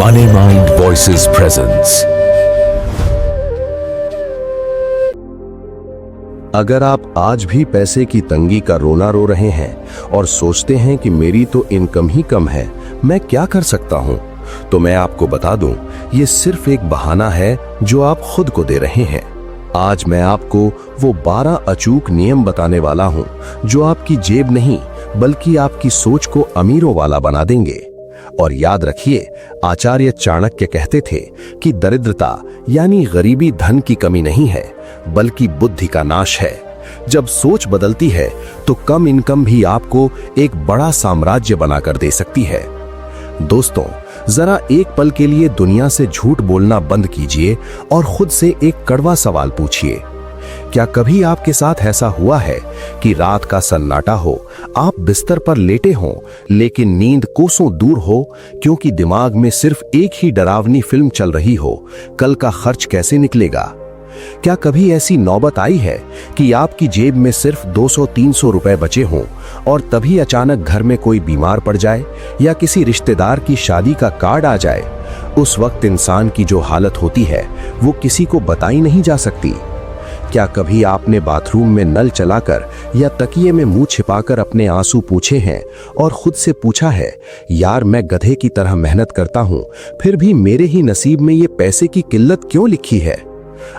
Money Mind Voices presents। अगर आप आज भी पैसे की तंगी का रोना रो रहे हैं और सोचते हैं कि मेरी तो इनकम ही कम है, मैं क्या कर सकता हूं, तो मैं आपको बता दूं, ये सिर्फ एक बहाना है जो आप खुद को दे रहे हैं। आज मैं आपको वो 12 अचूक नियम बताने वाला हूं जो आपकी जेब नहीं बल्कि आपकी सोच को अमीरों वाला बना देंगे। और याद रखिए, आचार्य चाणक्य कहते थे कि दरिद्रता यानी गरीबी धन की कमी नहीं है बल्कि बुद्धि का नाश है। जब सोच बदलती है तो कम इनकम भी आपको एक बड़ा साम्राज्य बनाकर दे सकती है। दोस्तों, जरा एक पल के लिए दुनिया से झूठ बोलना बंद कीजिए और खुद से एक कड़वा सवाल पूछिए। क्या कभी आपके साथ ऐसा हुआ है कि रात का सन्नाटा हो, आप बिस्तर पर लेटे हों, लेकिन नींद कोसों दूर हो क्योंकि दिमाग में सिर्फ एक ही डरावनी फिल्म चल रही हो, कल का खर्च कैसे निकलेगा? क्या कभी ऐसी नौबत आई है कि आपकी जेब में सिर्फ 200-300 रुपए बचे हों और तभी अचानक घर में कोई बीमार पड़ जाए या किसी रिश्तेदार की शादी का कार्ड आ जाए? उस वक्त इंसान की जो हालत होती है वो किसी को बताई नहीं जा सकती। क्या कभी आपने बाथरूम में नल चलाकर या तकिए में मुंह छिपाकर अपने आंसू पूछे हैं और खुद से पूछा है, यार मैं गधे की तरह मेहनत करता हूं, फिर भी मेरे ही नसीब में ये पैसे की किल्लत क्यों लिखी है?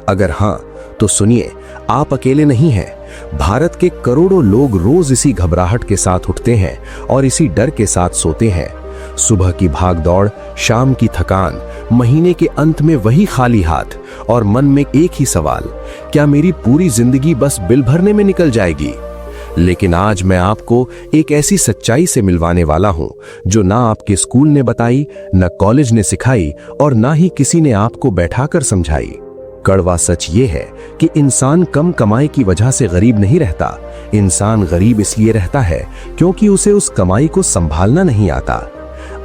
अगर हां, तो सुनिए, आप अकेले नहीं हैं। भारत के करोड़ों लोग रोज इसी घबराहट के साथ उठते हैं और इसी डर के साथ सोते हैं। सुबह की भागदौड़, शाम की थकान, महीने के अंत में वही खाली हाथ और मन में एक ही सवाल, क्या मेरी पूरी जिंदगी बस बिल भरने में निकल जाएगी? लेकिन आज मैं आपको एक ऐसी सच्चाई से मिलवाने वाला हूं जो ना आपके स्कूल ने बताई, ना कॉलेज ने सिखाई और ना ही किसी ने आपको बैठाकर समझाई। कड़वा सच ये है कि इंसान कम कमाई की वजह से गरीब नहीं रहता। इंसान गरीब इसलिए रहता है क्योंकि उसे उस कमाई को संभालना नहीं आता।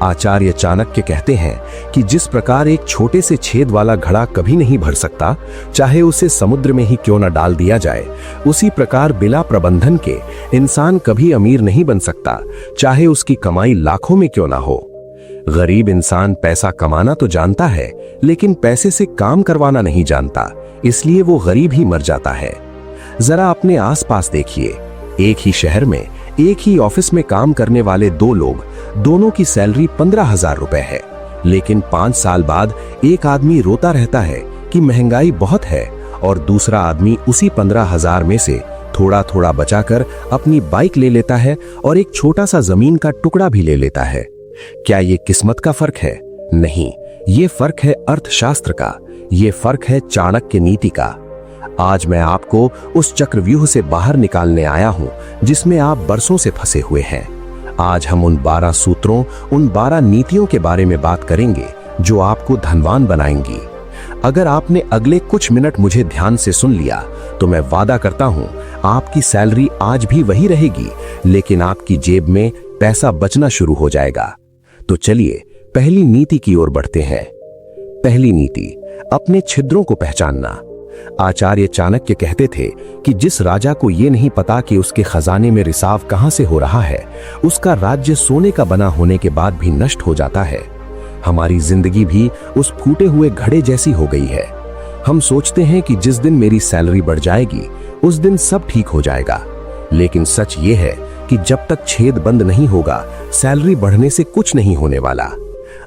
आचार्य चाणक्य कहते हैं कि जिस प्रकार एक छोटे से छेद वाला घड़ा कभी नहीं भर सकता, चाहे उसे समुद्र में ही क्यों न डाल दिया जाए, उसी प्रकार बिना प्रबंधन के इंसान कभी अमीर नहीं बन सकता, चाहे उसकी कमाई लाखों में क्यों ना हो। गरीब इंसान पैसा कमाना तो जानता है, लेकिन पैसे से काम करवाना नहीं जानता, इसलिए वो गरीब ही मर जाता है। जरा अपने आसपास देखिए, एक ही शहर में एक ही ऑफिस में काम करने वाले दो लोग, दोनों की सैलरी 15,000 रुपए है, लेकिन 5 साल बाद एक आदमी रोता रहता है कि महंगाई बहुत है और दूसरा आदमी उसी 15,000 में से थोड़ा थोड़ा बचाकर अपनी बाइक ले लेता है और एक छोटा सा जमीन का टुकड़ा भी ले लेता है। क्या ये किस्मत का फर्क है? नहीं, ये फर्क है अर्थशास्त्र का, ये फर्क है चाणक्य नीति का। आज मैं आपको उस चक्रव्यूह से बाहर निकालने आया हूं जिसमें आप बरसों से फंसे हुए हैं। आज हम उन 12 सूत्रों, उन 12 नीतियों के बारे में बात करेंगे जो आपको धनवान बनाएंगी। अगर आपने अगले कुछ मिनट मुझे ध्यान से सुन लिया तो मैं वादा करता हूं, आपकी सैलरी आज भी वही रहेगी, लेकिन आपकी जेब में पैसा बचना शुरू हो जाएगा। तो चलिए पहली नीति की ओर बढ़ते हैं। पहली नीति, अपने छिद्रों को पहचानना। आचार्य चाणक्य कहते थे कि जिस राजा को यह नहीं पता कि उसके खजाने में रिसाव कहां से हो रहा है, उसका राज्य सोने का बना होने के बाद भी नष्ट हो जाता है। हमारी जिंदगी भी उस फूटे हुए घड़े जैसी हो गई है। हम सोचते हैं कि जिस दिन मेरी सैलरी बढ़ जाएगी उस दिन सब ठीक हो जाएगा, लेकिन सच ये है कि जब तक छेद बंद नहीं होगा, सैलरी बढ़ने से कुछ नहीं होने वाला।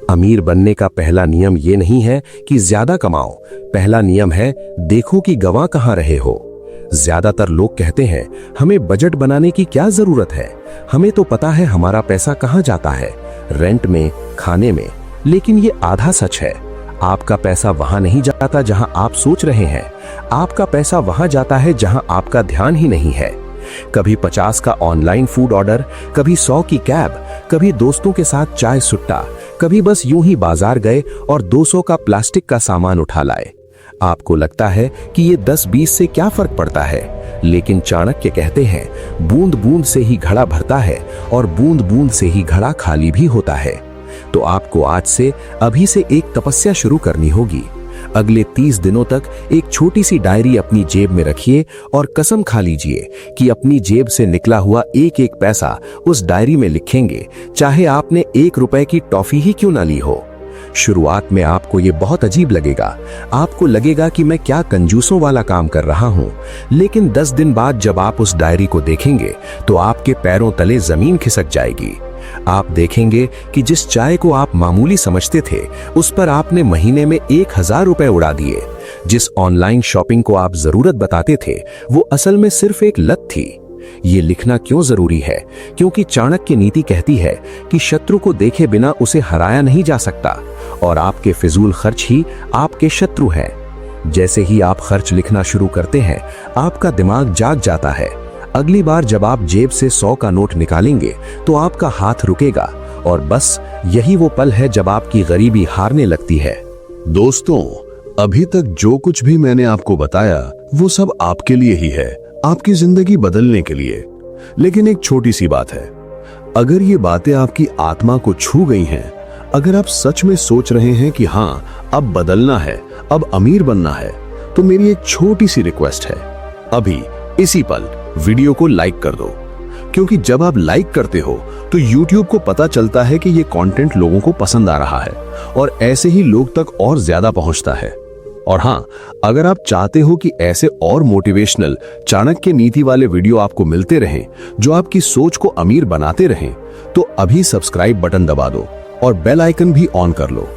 अमीर बनने का पहला नियम ये नहीं है कि ज्यादा कमाओ, पहला नियम है देखो कि गंवा कहां रहे हो। ज्यादातर लोग कहते हैं, हमें बजट बनाने की क्या जरूरत है, हमें तो पता है हमारा पैसा कहां जाता है, रेंट में, खाने में। लेकिन ये आधा सच है। आपका पैसा वहां नहीं जाता जहां आप सोच रहे हैं, आपका पैसा वहां जाता है जहां आपका ध्यान ही नहीं है। कभी 50 का ऑनलाइन फूड ऑर्डर, कभी 100 की कैब, कभी दोस्तों के साथ चाय सुट्टा, कभी बस यूं ही बाजार गए और 200 का प्लास्टिक का सामान उठा लाए। आपको लगता है कि ये 10-20 से क्या फर्क पड़ता है, लेकिन चाणक्य कहते हैं, बूंद बूंद से ही घड़ा भरता है और बूंद बूंद से ही घड़ा खाली भी होता है। तो आपको आज से, अभी से एक तपस्या शुरू करनी होगी। अगले 30 दिनों तक एक छोटी सी डायरी अपनी जेब में रखिए और कसम खा लीजिए कि अपनी जेब से निकला हुआ एक एक पैसा उस डायरी में लिखेंगे, चाहे आपने 1 रुपए की टॉफी ही क्यों ना ली हो। शुरुआत में आपको ये बहुत अजीब लगेगा। आपको लगेगा कि मैं क्या कंजूसों वाला काम कर रहा हूँ। लेकिन 10 दिन बाद जब आप उस डायरी को देखेंगे तो आपके पैरों तले जमीन खिसक जाएगी। आप देखेंगे कि जिस चाय को आप मामूली समझते थे उस पर आपने महीने में 1000 रुपए उड़ा दिए। जिस ऑनलाइन शॉपिंग को आप जरूरत बताते थे वो असल में सिर्फ एक लत थी। ये लिखना क्यों जरूरी है? क्योंकि चाणक्य नीति कहती है कि शत्रु को देखे बिना उसे हराया नहीं जा सकता और आपके फिजूल खर्च ही आपके शत्रु हैं। जैसे ही आप खर्च लिखना शुरू करते हैं आपका दिमाग जाग जाता है। अगली बार जब आप जेब से 100 का नोट निकालेंगे तो आपका हाथ रुकेगा और बस यही वो पल है जब आपकी गरीबी हारने लगती है। दोस्तों, अभी तक जो कुछ भी मैंने आपको बताया वो सब आपके लिए ही है, आपकी जिंदगी बदलने के लिए। लेकिन एक छोटी सी बात है, अगर ये बातें आपकी आत्मा को छू गई हैं, अगर आप सच में सोच रहे हैं कि हाँ अब बदलना है, अब अमीर बनना है, तो मेरी एक छोटी सी रिक्वेस्ट है, अभी इसी पल वीडियो को लाइक कर दो। क्योंकि जब आप लाइक करते हो तो YouTube को पता चलता है कि ये कंटेंट लोगों को पसंद आ रहा है और ऐसे ही लोग तक और ज्यादा पहुंचता है। और हाँ, अगर आप चाहते हो कि ऐसे और मोटिवेशनल चाणक्य नीति वाले वीडियो आपको मिलते रहें जो आपकी सोच को अमीर बनाते रहें, तो अभी सब्सक्राइब बटन दबा दो और बेल आइकन भी ऑन कर लो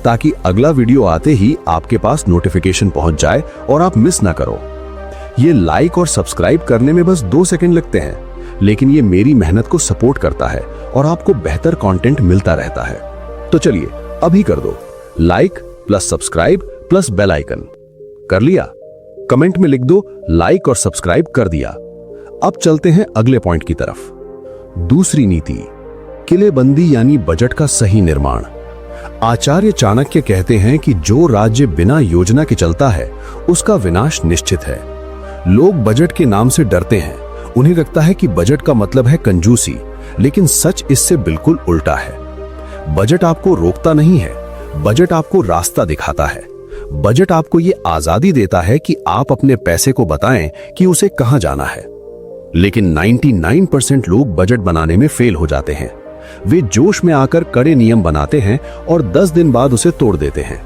ताकि अगला वीडियो आते ही आपके पास नोटिफिकेशन पहुंच जाए और आप मिस ना करो। ये लाइक और सब्सक्राइब करने में बस 2 सेकंड लगते हैं, लेकिन ये मेरी मेहनत को सपोर्ट करता है और आपको बेहतर कंटेंट मिलता रहता है। तो चलिए अभी कर दो, like plus subscribe plus bell icon. कर लिया? कमेंट में लिख दो लाइक और सब्सक्राइब कर दिया। अब चलते हैं अगले पॉइंट की तरफ। दूसरी नीति, किलेबंदी यानी बजट का सही निर्माण। आचार्य चाणक्य कहते हैं कि जो राज्य बिना योजना के चलता है उसका विनाश निश्चित है। लोग बजट के नाम से डरते हैं, उन्हें लगता है कि बजट का मतलब है कंजूसी, लेकिन सच इससे बिल्कुल उल्टा है। बजट आपको रोकता नहीं है, बजट आपको रास्ता दिखाता है। बजट आपको ये आजादी देता है कि आप अपने पैसे को बताएं कि उसे कहां जाना है। लेकिन 99% लोग बजट बनाने में फेल हो जाते हैं। वे जोश में आकर कड़े नियम बनाते हैं और 10 दिन बाद उसे तोड़ देते हैं।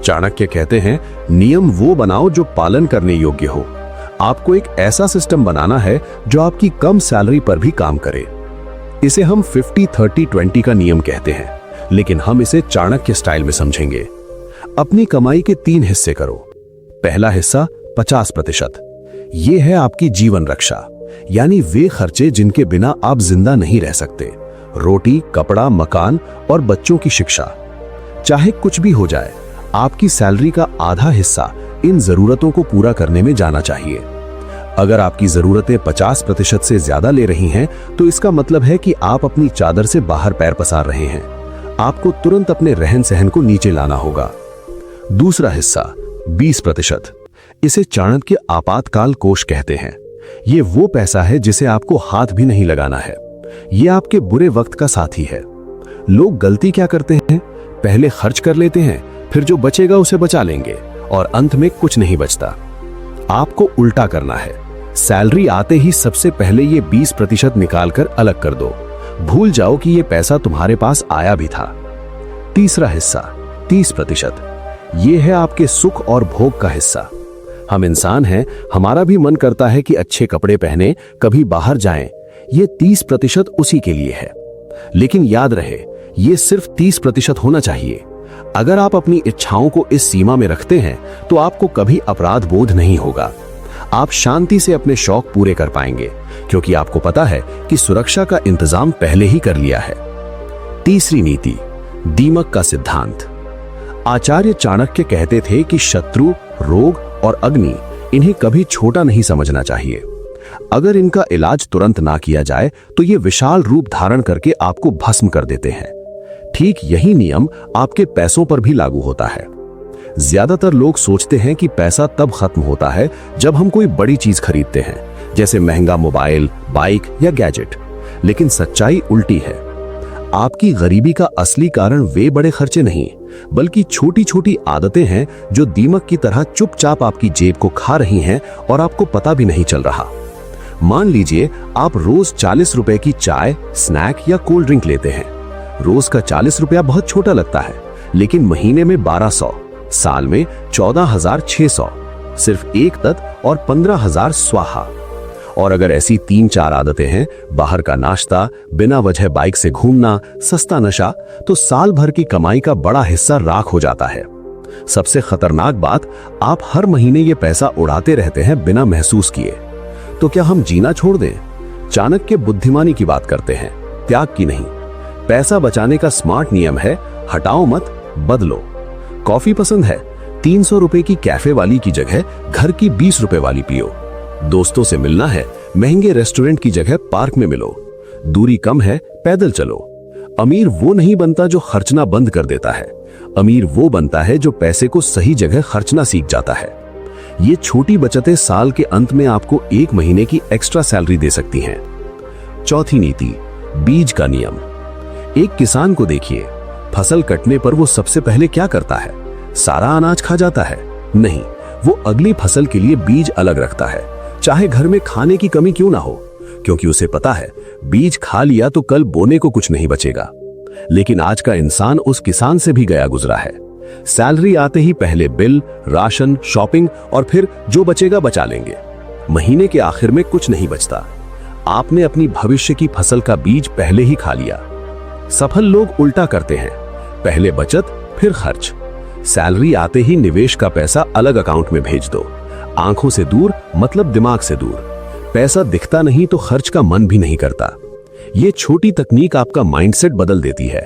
चाणक्य कहते हैं, नियम वो बनाओ जो पालन करने योग्य हो। आपको एक ऐसा सिस्टम बनाना है जो आपकी कम सैलरी पर भी काम करे। इसे हम 50-30-20 का नियम कहते हैं, लेकिन हम इसे चाणक्य स्टाइल में समझेंगे। अपनी कमाई के 3 हिस्से करो। पहला हिस्सा 50%। यह है आपकी जीवन रक्षा, यानी वे खर्चे जिनके बिना आप जिंदा नहीं रह सकते। रोटी, कपड़ा, मकान और बच्चों की शिक्षा। चाहे कुछ भी हो जाए, आपकी सैलरी का आधा हिस्सा इन जरूरतों को पूरा करने में जाना चाहिए। अगर आपकी जरूरतें 50% से ज्यादा ले रही हैं, तो इसका मतलब है कि आप अपनी चादर से बाहर पैर पसार रहे हैं। आपको तुरंत अपने रहन सहन को नीचे लाना होगा। दूसरा हिस्सा 20%। इसे चाणक्य आपातकाल कोष कहते हैं। ये वो पैसा है जिसे आपको हाथ भी नहीं लगाना है। ये आपके बुरे वक्त का साथी है। लोग गलती क्या करते हैं? पहले खर्च कर लेते हैं, फिर जो बचेगा उसे बचा लेंगे और अंत में कुछ नहीं बचता। आपको उल्टा करना है। सैलरी आते ही सबसे पहले ये 20% निकालकर अलग कर दो। भूल जाओ कि ये पैसा तुम्हारे पास आया भी था। तीसरा हिस्सा 30%। ये है आपके सुख और भोग का हिस्सा। हम इंसान हैं, हमारा भी मन करता है कि अच्छे कपड़े पहने, कभी बाहर जाएं। ये 30% उसी के लिए है। लेकिन याद रहे, ये सिर्फ 30% होना चाहिए। अगर आप अपनी इच्छाओं को इस सीमा में रखते हैं तो आपको कभी अपराध बोध नहीं होगा। आप शांति से अपने शौक पूरे कर पाएंगे, क्योंकि आपको पता है कि सुरक्षा का इंतजाम पहले ही कर लिया है। तीसरी नीति, दीमक का सिद्धांत। आचार्य चाणक्य कहते थे कि शत्रु, रोग और अग्नि, इन्हें कभी छोटा नहीं समझना चाहिए। अगर इनका इलाज तुरंत ना किया जाए तो ये विशाल रूप धारण करके आपको भस्म कर देते हैं। ठीक यही नियम आपके पैसों पर भी लागू होता है। ज्यादातर लोग सोचते हैं कि पैसा तब खत्म होता है जब हम कोई बड़ी चीज खरीदते हैं, जैसे महंगा मोबाइल, बाइक या गैजेट। लेकिन सच्चाई उल्टी है। आपकी गरीबी का असली कारण वे बड़े खर्चे नहीं, बल्कि छोटी छोटी आदतें हैं जो दीमक की तरह चुपचाप आपकी जेब को खा रही हैं और आपको पता भी नहीं चल रहा। मान लीजिए आप रोज 40 रुपए की चाय, स्नैक या कोल्ड ड्रिंक लेते हैं। रोज का 40 रुपया बहुत छोटा लगता है, लेकिन महीने में 1200, साल में 14,600, सिर्फ एक तत्व और 15,000 स्वाहा। और अगर ऐसी 3-4 आदतें हैं, बाहर का नाश्ता, बिना वजह बाइक से घूमना, सस्ता नशा, तो साल भर की कमाई का बड़ा हिस्सा राख हो जाता है। सबसे खतरनाक बात, आप हर महीने ये पैसा उड़ाते रहते हैं बिना महसूस किए। तो क्या हम जीना छोड़ दें? चाणक्य बुद्धिमानी की बात करते हैं, त्याग की नहीं। पैसा बचाने का स्मार्ट नियम है, हटाओ मत, बदलो। कॉफी पसंद है, 300 रुपए की कैफे वाली की जगह घर की 20 रुपए वाली पियो। दोस्तों से मिलना है, महंगे रेस्टोरेंट की जगह पार्क में मिलो। दूरी कम है, पैदल चलो। अमीर वो नहीं बनता जो खर्चना बंद कर देता है, अमीर वो बनता है जो पैसे को सही जगह खर्चना सीख जाता है। ये छोटी बचतें साल के अंत में आपको 1 महीने की एक्स्ट्रा सैलरी दे सकती हैं। चौथी नीति, बीज का नियम। एक किसान को देखिए, फसल कटने पर वो सबसे पहले क्या करता है? सारा अनाज खा जाता है? नहीं, वो अगली फसल के लिए बीज अलग रखता है, चाहे घर में खाने की कमी क्यों ना हो, क्योंकि उसे पता है बीज खा लिया तो कल बोने को कुछ नहीं बचेगा। लेकिन आज का इंसान उस किसान से भी गया गुजरा है। सैलरी आते ही पहले बिल, राशन, शॉपिंग और फिर जो बचेगा बचा लेंगे। महीने के आखिर में कुछ नहीं बचता। आपने अपनी भविष्य की फसल का बीज पहले ही खा लिया। सफल लोग उल्टा करते हैं, पहले बचत फिर खर्च। सैलरी आते ही निवेश का पैसा अलग अकाउंट में भेज दो। आंखों से दूर मतलब दिमाग से दूर। पैसा दिखता नहीं तो खर्च का मन भी नहीं करता। ये छोटी तकनीक आपका माइंडसेट बदल देती है।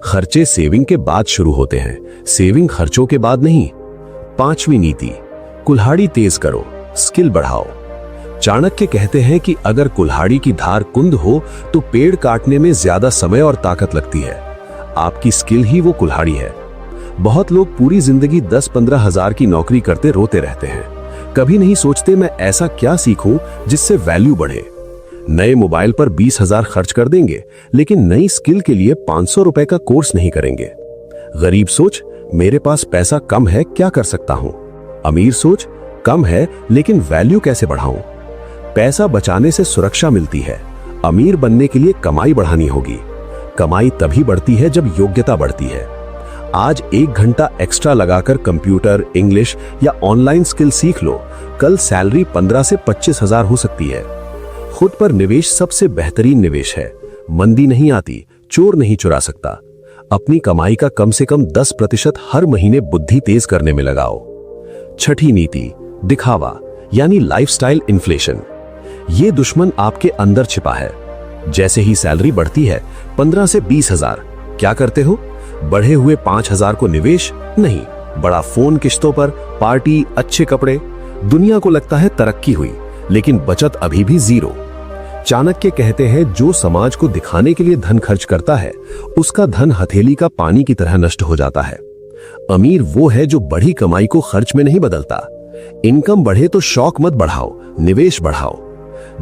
खर्चे सेविंग के बाद शुरू होते हैं, सेविंग खर्चों के बाद नहीं। 5वीं नीति, कुल्हाड़ी तेज करो, स्किल बढ़ाओ। चाणक्य कहते हैं कि अगर कुल्हाड़ी की धार कुंद हो तो पेड़ काटने में ज्यादा समय और ताकत लगती है। आपकी स्किल ही वो कुल्हाड़ी है। बहुत लोग पूरी जिंदगी 10-15 हजार की नौकरी करते रोते रहते हैं, कभी नहीं सोचते मैं ऐसा क्या सीखूं जिससे वैल्यू बढ़े। नए मोबाइल पर 20,000 खर्च कर देंगे, लेकिन नई स्किल के लिए 500 रुपए का कोर्स नहीं करेंगे। गरीब सोच, मेरे पास पैसा कम है, क्या कर सकता हूं। अमीर सोच, कम है लेकिन वैल्यू कैसे बढ़ाऊं। पैसा बचाने से सुरक्षा मिलती है, अमीर बनने के लिए कमाई बढ़ानी होगी। कमाई तभी बढ़ती है जब योग्यता बढ़ती है। आज 1 घंटा एक्स्ट्रा लगाकर कंप्यूटर, इंग्लिश या ऑनलाइन स्किल सीख लो, कल सैलरी 15 से 25,000 हो सकती है। खुद पर निवेश सबसे बेहतरीन निवेश है। मंदी नहीं आती, चोर नहीं चुरा सकता। अपनी कमाई का कम से कम 10% हर महीने बुद्धि तेज करने में लगाओ। 6ठी नीति, दिखावा यानी लाइफस्टाइल इन्फ्लेशन। ये दुश्मन आपके अंदर छिपा है। जैसे ही सैलरी बढ़ती है 15 से 20,000, क्या करते हो? बढ़े हुए 5,000 को निवेश नहीं, बड़ा फोन किश्तों पर, पार्टी, अच्छे कपड़े। दुनिया को लगता है तरक्की हुई, लेकिन बचत अभी भी 0। चाणक्य कहते हैं जो समाज को दिखाने के लिए धन खर्च करता है उसका धन हथेली का पानी की तरह नष्ट हो जाता है। अमीर वो है जो बढ़ी कमाई को खर्च में नहीं बदलता। इनकम बढ़े तो शौक मत बढ़ाओ, निवेश बढ़ाओ।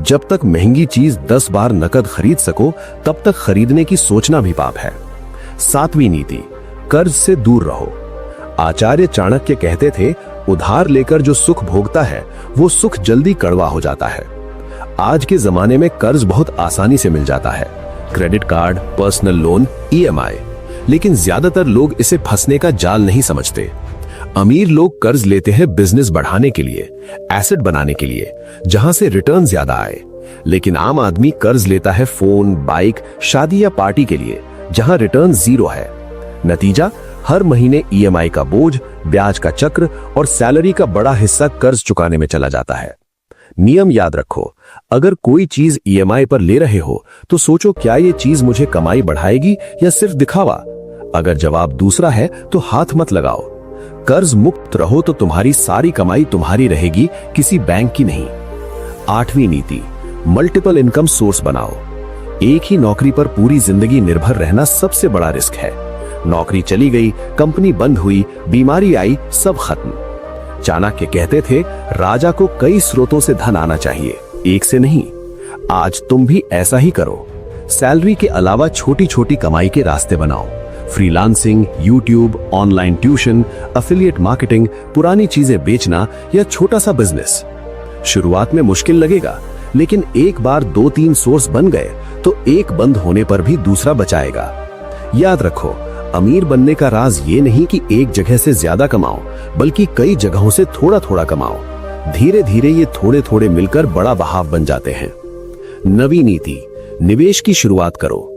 जब तक महंगी चीज 10 बार नकद खरीद सको तब तक खरीदने की सोचना भी पाप है। 7वीं नीति, कर्ज से दूर रहो। आचार्य चाणक्य कहते थे उधार लेकर जो सुख भोगता है वो सुख जल्दी कड़वा हो जाता है। आज के जमाने में कर्ज बहुत आसानी से मिल जाता है, credit card, personal loan, EMI। लेकिन ज्यादातर लोग इसे फंसने का जाल नहीं समझते। अमीर लोग कर्ज लेते हैं बिजनेस बढ़ाने के लिए, एसेट बनाने के लिए, जहां से रिटर्न ज्यादा आए। लेकिन आम आदमी कर्ज लेता है फोन, बाइक, शादी या पार्टी के लिए, जहां रिटर्न 0 है। नतीजा, हर महीने EMI का बोझ, ब्याज का चक्र और सैलरी का बड़ा हिस्सा कर्ज चुकाने में चला जाता है। नियम याद रखो, अगर कोई चीज EMI पर ले रहे हो तो सोचो क्या ये चीज मुझे कमाई बढ़ाएगी या सिर्फ दिखावा। अगर जवाब दूसरा है तो हाथ मत लगाओ। कर्ज मुक्त रहो तो तुम्हारी सारी कमाई तुम्हारी रहेगी, किसी बैंक की नहीं। 8वीं नीति, मल्टीपल इनकम सोर्स बनाओ। एक ही नौकरी पर पूरी जिंदगी निर्भर रहना सबसे बड़ा रिस्क है। नौकरी चली गई, कंपनी बंद हुई, बीमारी आई, सब खत्म। चाणक्य कहते थे राजा को कई स्रोतों से धन आना चाहिए, एक से नहीं। आज तुम भी ऐसा ही करो। सैलरी के अलावा छोटी छोटी कमाई के रास्ते बनाओ। Freelancing, YouTube, online tuition, affiliate marketing, पुरानी चीजें बेचना या छोटा सा बिजनेस। शुरुआत में मुश्किल लगेगा, लेकिन एक बार 2-3 सोर्स बन गए तो एक बंद होने पर भी दूसरा बचाएगा। याद रखो, अमीर बनने का राज ये नहीं कि एक जगह से ज्यादा कमाओ, बल्कि कई जगहों से थोड़ा थोड़ा कमाओ। धीरे धीरे ये थोड़े थोड़े मिलकर बड़ा बहाव बन जाते हैं। नवी नीति, निवेश की शुरुआत करो।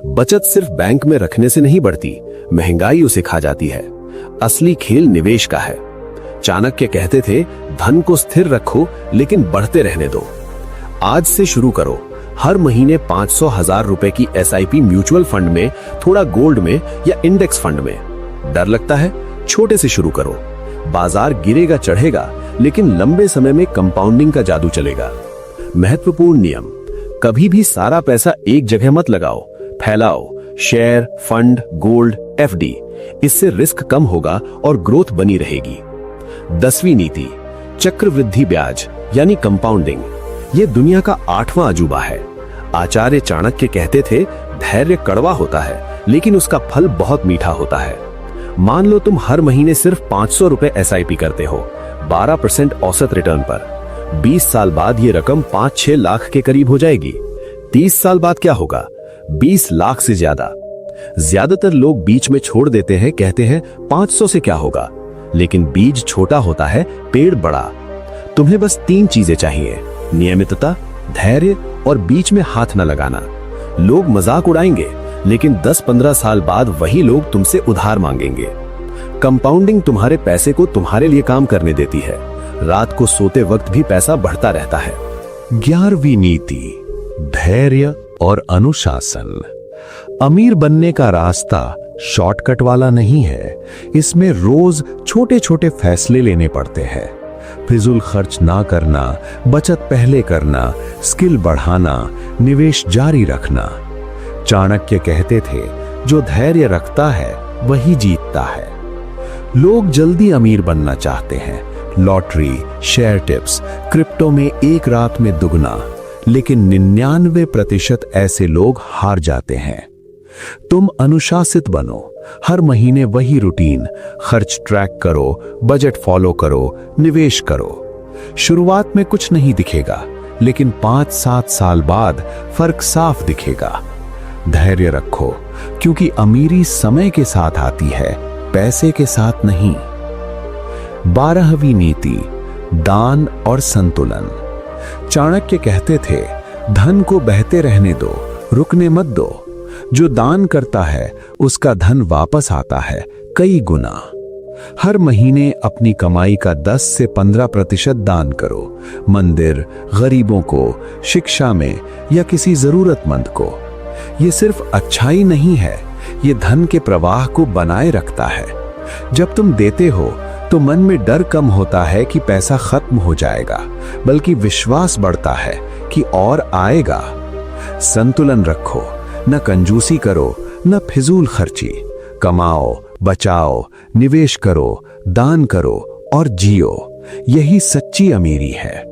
बचत सिर्फ बैंक में रखने से नहीं बढ़ती, महंगाई उसे खा जाती है। असली खेल निवेश का है। चाणक्य कहते थे, धन को स्थिर रखो लेकिन बढ़ते रहने दो। आज से शुरू करो। हर महीने 500,000 रुपए की SIP म्यूचुअल फंड में, थोड़ा गोल्ड में या इंडेक्स फंड में। डर लगता है? छोटे से शुरू करो। बाजार गिरेगा चढ़ेगा, लेकिन लंबे समय में कंपाउंडिंग का जादू चलेगा। महत्वपूर्ण नियम, कभी भी सारा पैसा एक जगह मत लगाओ, फैलाओ। शेयर, फंड, गोल्ड, FD, इससे रिस्क कम होगा और ग्रोथ बनी रहेगी। 10वीं नीति, चक्रवृद्धि ब्याज यानी कंपाउंडिंग। ये दुनिया का 8वां अजूबा है। आचार्य चाणक्य कहते थे, धैर्य कड़वा होता है लेकिन उसका फल बहुत मीठा होता है। मान लो तुम हर महीने सिर्फ 500 रुपए SIP करते हो, 12% औसत रिटर्न पर। 20 साल बाद ये रकम 5-6 लाख के करीब हो जाएगी। 30 साल बाद क्या होगा? 20 लाख से ज्यादा। ज्यादातर लोग बीच में छोड़ देते हैं, कहते हैं 500 से क्या होगा, लेकिन बीज छोटा होता है, पेड़ बड़ा। तुम्हें बस 3 चीजें चाहिए, नियमितता, धैर्य और बीच में हाथ न लगाना। लोग मजाक उड़ाएंगे, लेकिन 10-15 साल बाद वही लोग तुमसे उधार मांगेंगे। कंपाउंडिंग तुम्हारे पैसे को तुम्हारे लिए काम करने देती है। रात को सोते वक्त भी पैसा बढ़ता रहता है। 11वीं नीति, धैर्य और अनुशासन। अमीर बनने का रास्ता शॉर्टकट वाला नहीं है। इसमें रोज छोटे छोटे फैसले लेने पड़ते हैं। फिजूल खर्च ना करना, बचत पहले करना, स्किल बढ़ाना, निवेश जारी रखना। चाणक्य कहते थे, जो धैर्य रखता है वही जीतता है। लोग जल्दी अमीर बनना चाहते हैं। लॉटरी, शेयर टिप्स, क्रिप्टो में एक रात में दुगना, लेकिन 99% ऐसे लोग हार जाते हैं। तुम अनुशासित बनो। हर महीने वही रूटीन, खर्च ट्रैक करो, बजट फॉलो करो, निवेश करो। शुरुआत में कुछ नहीं दिखेगा, लेकिन 5-7 साल बाद फर्क साफ दिखेगा। धैर्य रखो, क्योंकि अमीरी समय के साथ आती है, पैसे के साथ नहीं। 12वीं नीति, दान और संतुलन। चाणक्य कहते थे, धन को बहते रहने दो, रुकने मत दो। जो दान करता है उसका धन वापस आता है कई गुना। हर महीने अपनी कमाई का 10 से 15% दान करो। मंदिर, गरीबों को, शिक्षा में या किसी जरूरतमंद को। ये सिर्फ अच्छाई नहीं है, ये धन के प्रवाह को बनाए रखता है। जब तुम देते हो तो मन में डर कम होता है कि पैसा खत्म हो जाएगा, बल्कि विश्वास बढ़ता है कि और आएगा। संतुलन रखो, न कंजूसी करो, न फिजूल खर्ची। कमाओ, बचाओ, निवेश करो, दान करो और जियो। यही सच्ची अमीरी है।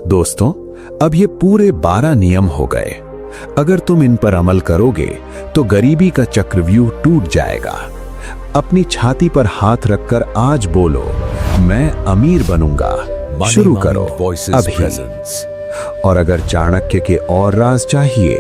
दोस्तों, अब ये पूरे 12 नियम हो गए। अगर तुम इन पर अमल करोगे तो गरीबी का चक्रव्यूह टूट जाएगा। अपनी छाती पर हाथ रखकर आज बोलो, मैं अमीर बनूंगा। शुरू करो अभी। और अगर चाणक्य के और राज चाहिए